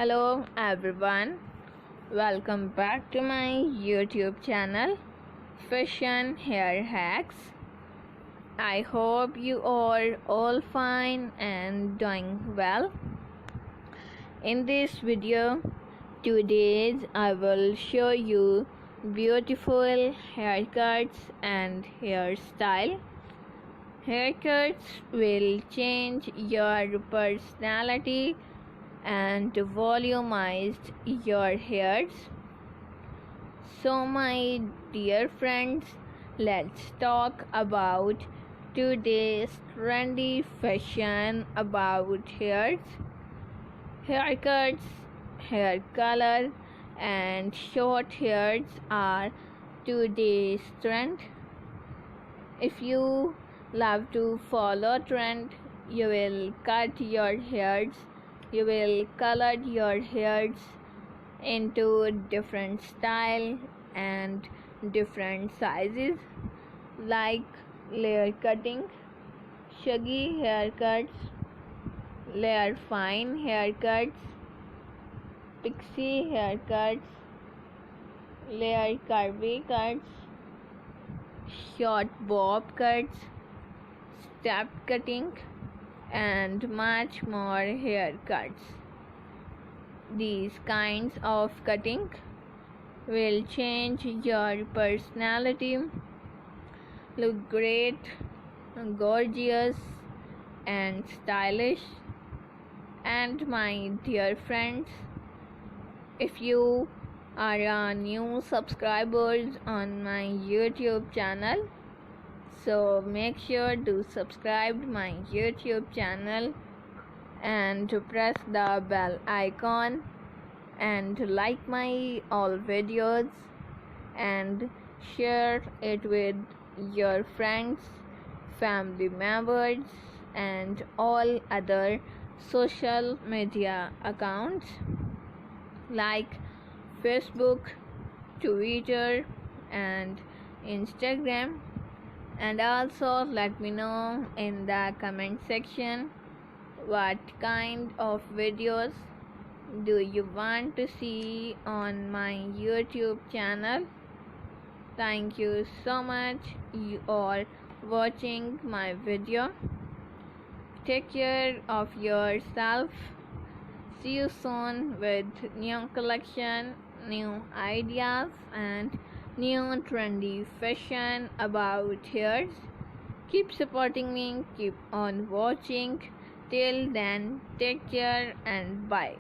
Hello everyone, welcome back to my YouTube channel Fashion Hair Hacks. I hope you are all fine and doing well. In this video, today I will show you beautiful haircuts and hairstyle. Haircuts will change your personality and volumized your hairs. So my dear friends, let's talk about today's trendy fashion about hairs, haircuts, hair color, and short hairs are today's trend. If you love to follow trend, you will cut your hairs, you will color your hairs into different style and different sizes, like layer cutting, shaggy haircuts, layer fine haircuts, pixie haircuts, layer curvy cuts, short bob cuts, step cutting, and much more haircuts. These kinds of cutting will change your personality, look great, gorgeous, and stylish. And my dear friends, if you are a new subscribers on my YouTube channel, so make sure to subscribe my YouTube channel and to press the bell icon and to like my all videos and share it with your friends, family members, and all other social media accounts like Facebook, Twitter, and Instagram. And also let me know in the comment section what kind of videos do you want to see on my YouTube channel. Thank you so much you are watching my video. Take care of yourself. See you soon with new collection, new ideas, and new trendy fashion about hairs. Keep supporting me, keep on watching. Till then, take care and bye.